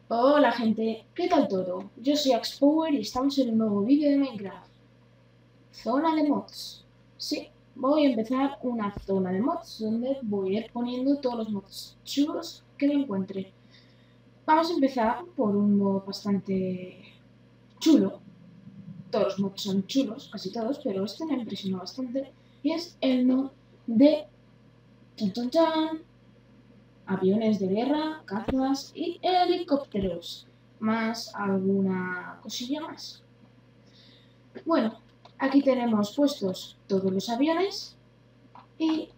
Hola gente, ¿qué tal todo? Yo soy Axpower y estamos en un nuevo vídeo de Minecraft. Zona de mods. Sí, voy a empezar una zona de mods donde voy a ir poniendo todos los mods chulos que me encuentre. Vamos a empezar por un mod bastante chulo. Todos los mods son chulos, casi todos, pero este me impresionó bastante. Y es el mod de chan, chan, chan, aviones de guerra, cazas y helicópteros. Más alguna cosilla más. Bueno, aquí tenemos puestos todos los aviones y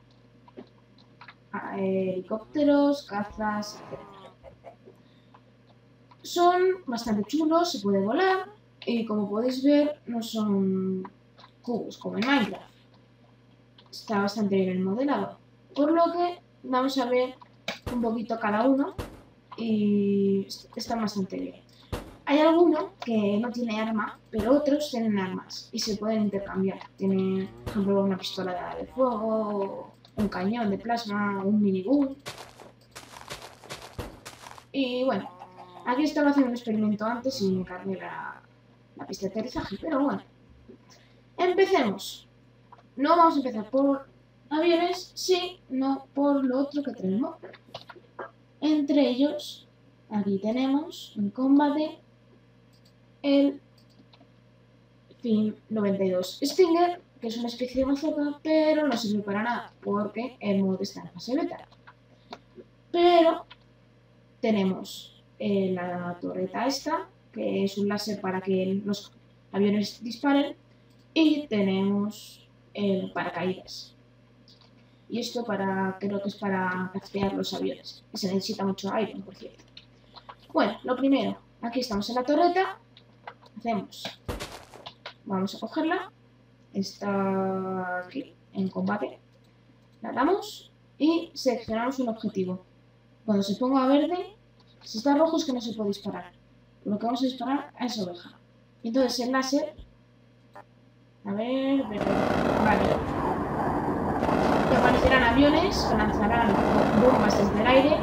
helicópteros, cazas, etc. Son bastante chulos, se puede volar y como podéis ver no son cubos como en Minecraft. Está bastante bien el modelado. Por lo que vamos a ver un poquito cada uno y está bastante bien. Hay alguno que no tiene arma, pero otros tienen armas y se pueden intercambiar. Tienen, por ejemplo, una pistola de fuego, un cañón de plasma, un minigun. Y bueno, aquí estaba haciendo un experimento antes y me cargué la pista de aterrizaje, pero bueno. Empecemos. No vamos a empezar por aviones, sí, no por lo otro que tenemos. Entre ellos, aquí tenemos en combate el Fin 92 Stinger, que es una especie de bazooka, pero no sirve para nada, porque el mod está en fase beta. Pero tenemos la torreta esta, que es un láser para que los aviones disparen, y tenemos el paracaídas. Y esto creo que es para castear los aviones, y se necesita mucho aire, por cierto. Bueno, lo primero, aquí estamos en la torreta, vamos a cogerla, está aquí en combate, la damos y seleccionamos un objetivo. Cuando se ponga verde, si está rojo es que no se puede disparar. Lo que vamos a disparar a esa oveja. Y entonces el láser, a ver, vale, y aparecerán aviones que lanzarán bombas desde el aire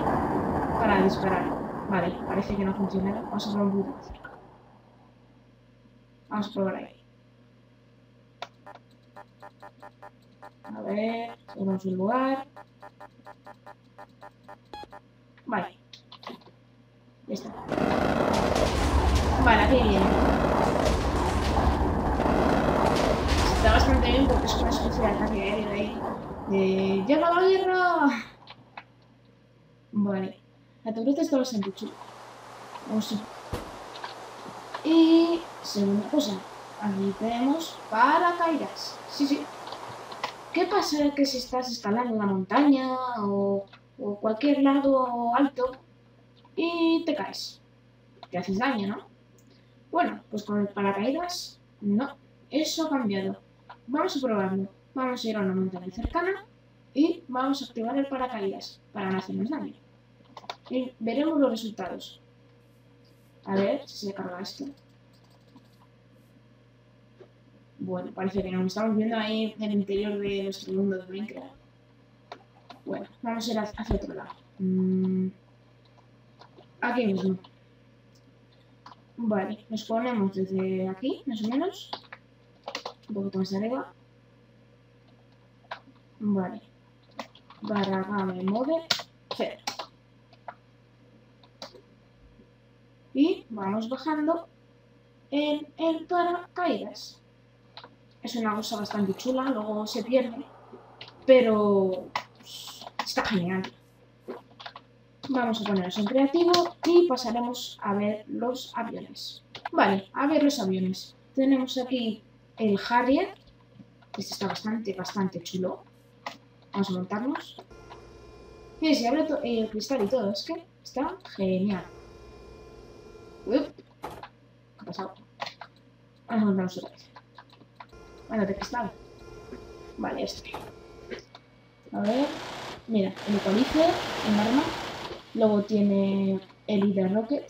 para disparar. Vale, parece que no funciona. Vamos a probar un poquito más cerca. Vamos a probar ahí. A ver, tenemos un lugar. Vale. Ya está. Vale, aquí viene. Está bastante bien porque es una especie de ataque aéreo ahí. ¡Llega la guerra! Vale. La torreta está bastante chula. Vamos a... Y segunda cosa. Aquí tenemos paracaídas. Sí, sí. ¿Qué pasa que si estás escalando una montaña o cualquier lado alto y te caes? Te haces daño, ¿no? Bueno, pues con el paracaídas, no. Eso ha cambiado. Vamos a probarlo. Vamos a ir a una montaña cercana y vamos a activar el paracaídas para no hacernos daño. Y veremos los resultados. A ver si se carga esto. Bueno, parece que no. Estamos viendo ahí el interior de nuestro mundo de Minecraft. Bueno, vamos a ir hacia otro lado. Aquí mismo. Vale, nos ponemos desde aquí, más o menos. Un poquito más arriba. Vale. Baragame mode 0. Y vamos bajando en el paracaídas. Es una cosa bastante chula, luego se pierde, pero está genial. Vamos a ponernos en creativo y pasaremos a ver los aviones. Vale, a ver los aviones. Tenemos aquí el Harrier. Este está bastante chulo. Vamos a montarnos. Y se abre el cristal y todo. Es que está genial. ¿Qué ha pasado? Vamos a montarnos otra vez. Bueno, de cristal. Vale, este. A ver. Mira, el Equalizer, el arma. Luego tiene el Leader Rocket.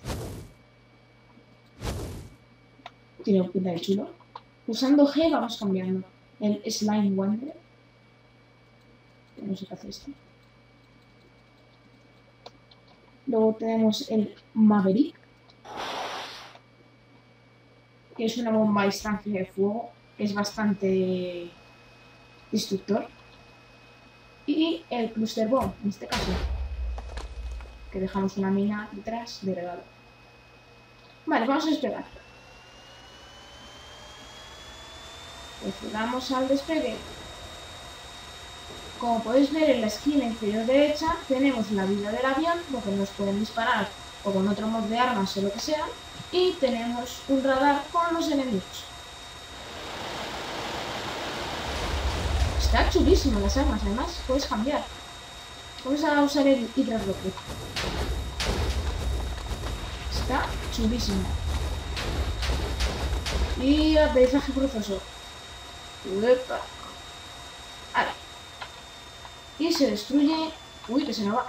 Tiene un pinta de chulo. Usando G vamos cambiando. El Slime Wonder. No sé qué hace esto. Luego tenemos el Maverick. que es una bomba a distancia de fuego, que es bastante destructor. Y el Cluster Bomb, en este caso, que dejamos una mina detrás de regalo. Vale, vamos a despegar. Procedamos al despegue. Como podéis ver en la esquina inferior derecha, tenemos la vida del avión, lo que nos pueden disparar o con otro mod de armas o lo que sea, y tenemos un radar con los enemigos. Está chulísimo las armas, además puedes cambiar. Vamos a usar el Hydra Rocket. Está chulísimo. Y aterrizaje forzoso. Uepa. Vale. Y se destruye. Uy, que se me va.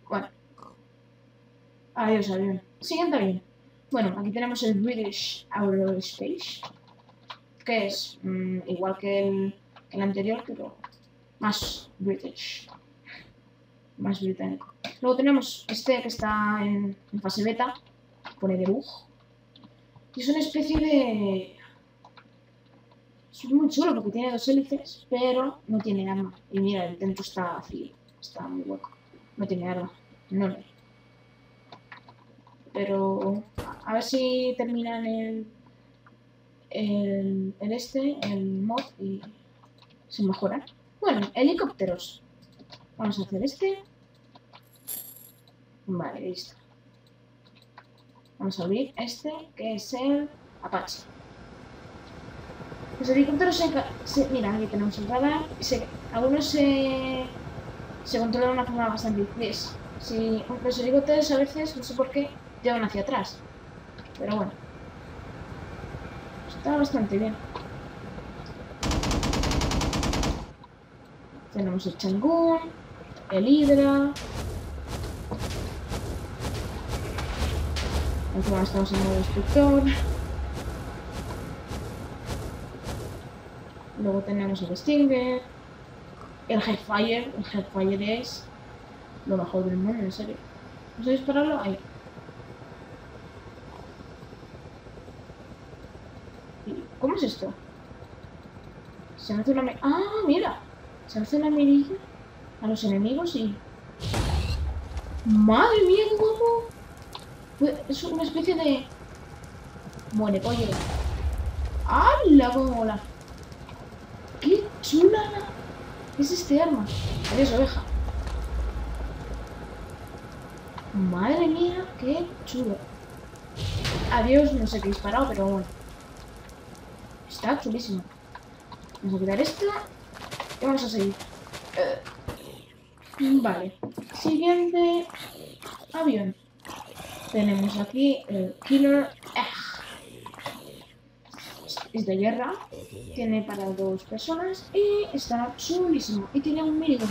Bueno. Adiós, avión. Siguiente avión. Bueno, aquí tenemos el British Aerospace. Que es igual que el anterior, pero más British. Más británico. Luego tenemos este que está en fase beta. Pone debug. Y es una especie de... Es muy chulo porque tiene dos hélices, pero no tiene arma. Y mira, el dentro está vacío. Está muy hueco. No tiene arma. No lo hay. Pero a ver si terminan el mod y se mejoran. Bueno, helicópteros. Vamos a hacer este. Vale, listo. Vamos a abrir este, que es el Apache. Los helicópteros mira, aquí tenemos el radar. Algunos se controlan de una forma bastante difícil. Si los helicópteros a veces, no sé por qué, llevan hacia atrás. Pero bueno. Está bastante bien. Tenemos el Chang'e, el Hydra. Encima estamos en modo destructor. Luego tenemos el Stinger. El Headfire. El Headfire es lo mejor del mundo, en serio. ¿Vamos a dispararlo? Ahí. ¿Cómo es esto? Se me hace una... ¡Ah, mira! Se hace la mirilla a los enemigos y... ¡Madre mía, qué guapo! Es una especie de... Muere, pollo. ¡Hala, cómo mola! ¡Qué chula! ¿Qué es este arma? Adiós, oveja. Madre mía, qué chulo. Adiós, no sé qué he disparado, pero bueno. Está chulísimo. Vamos a quitar esto y vamos a seguir. Vale. Siguiente avión. Tenemos aquí el Killer Egg. Es de guerra. Tiene para 2 personas y está chulísimo. Y tiene un minigun.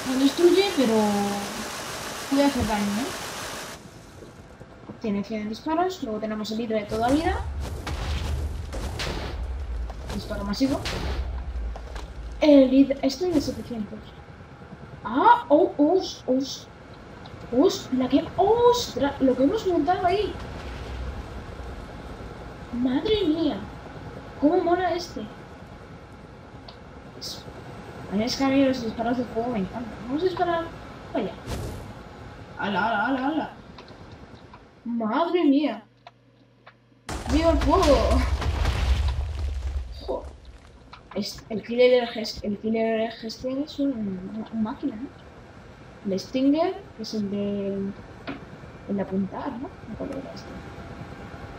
No destruye, pero puede hacer daño, ¿no? Tiene 100 disparos. Luego tenemos el Hydra de toda vida. Disparo masivo. El Hydra... Estoy de 700. ¡Ah! ¡Oh! ¡Os! ¡Ostras! Lo que hemos montado ahí. ¡Madre mía! ¿Cómo mola este? Es que a mí los disparos de fuego me encantan. Vamos a disparar. Vaya. ¡Hala! ¡Madre mía! ¡Viva el fuego! ¡Joder! El Killer Egg este es un máquina, ¿no? El Stinger, que es el de apuntar, ¿no? No puedo ver este.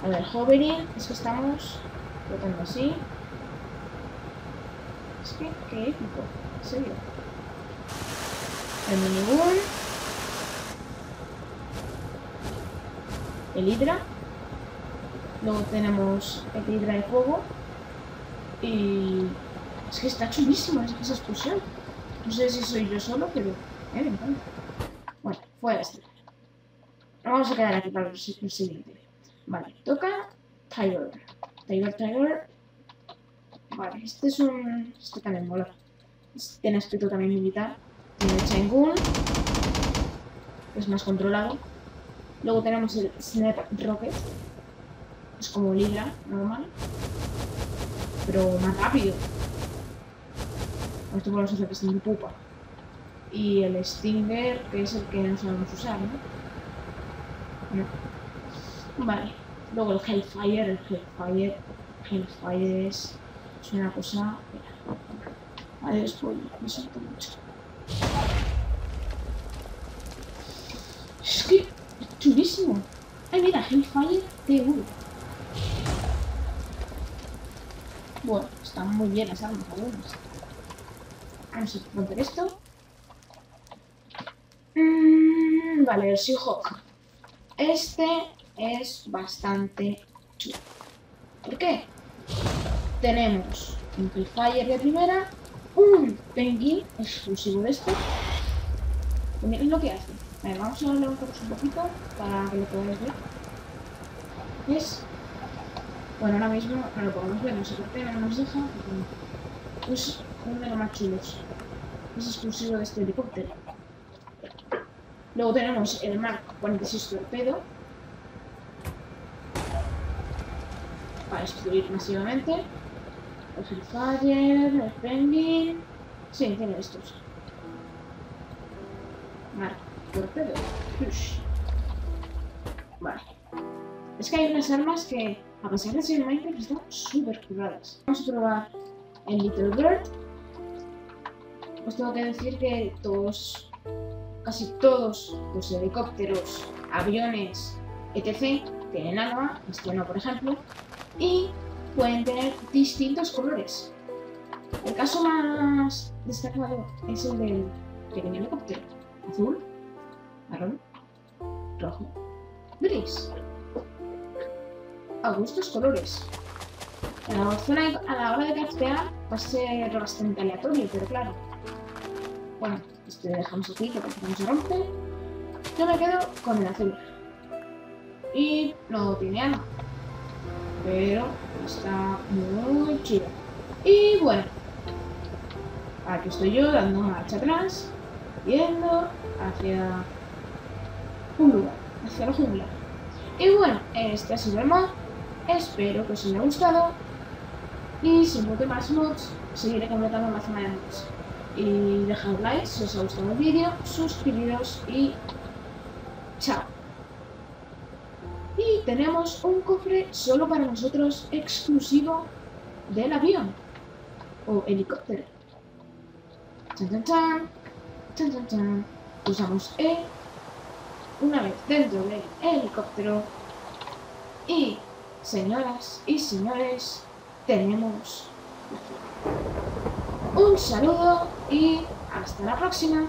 A ver, el Hovering, es que estamos flotando así. Es que, qué épico, en serio. El minigun. El Hydra. Luego tenemos el Hydra de fuego. Y es que está chulísima esa explosión. No sé si soy yo solo, pero me encanta. Bueno, fuera este. Vamos a quedar aquí para el siguiente. Vale, toca Tiger. Tiger. Vale, este es un... Este también mola. Tiene aspecto también militar. Tiene el Chang'e, que es más controlado. Luego tenemos el Snap Rocket, Es como Libra, normal. Pero más rápido. Esto por los efectos de pupa. Y el Stinger, que es el que no sabemos usar, ¿no? No. Vale. Luego el Hellfire. Hellfire es una cosa... Adiós, spoiler. Me siento mucho. Es que es chulísimo. Ay, mira, Hellfire TV. Bueno, están muy bien las armas algunas. Vamos a romper esto. Vale, el Seahawk. Este es bastante chulo. ¿Por qué? Tenemos un Hellfire de primera, un Penguin exclusivo de este. Y miren lo que hace. Vale, vamos a levantarnos un poquito para que lo podáis ver. Es... Bueno, ahora mismo no lo podemos ver, no sé por qué, no nos deja. Es uno de los más chulos. Es exclusivo de este helicóptero. Luego tenemos el Mark 46 Torpedo. Para destruir masivamente. El Hellfire, el Penguin... Sí, tiene estos. Mark Torpedo. Ush. Vale. Es que hay unas armas que, a pesar de ser Minecraft, están súper curradas. Vamos a probar el Little Bird. Os tengo que decir que casi todos los helicópteros, aviones, etc. tienen agua, este no, por ejemplo, y pueden tener distintos colores. El caso más destacado es el del pequeño helicóptero. Azul, marrón, rojo, gris. A gustos colores. A la hora de craftear va a ser bastante aleatorio, pero claro. Bueno, este lo dejamos aquí, que parece que no se rompe. Yo me quedo con el azul. Y no tiene arma. Pero está muy chido. Y bueno. Aquí estoy yo dando marcha atrás. Yendo hacia un lugar. Hacia la jungla. Y bueno, este ha sido el mod. Espero que os haya gustado. Y si no más mods, seguiré completando la zona de mods. Y dejad like si os ha gustado el vídeo, suscribiros y chao. Y tenemos un cofre solo para nosotros exclusivo del avión o helicóptero. Chan, chan, chan. Chan, chan, chan. Usamos E una vez dentro del helicóptero y, señoras y señores, tenemos un saludo y hasta la próxima.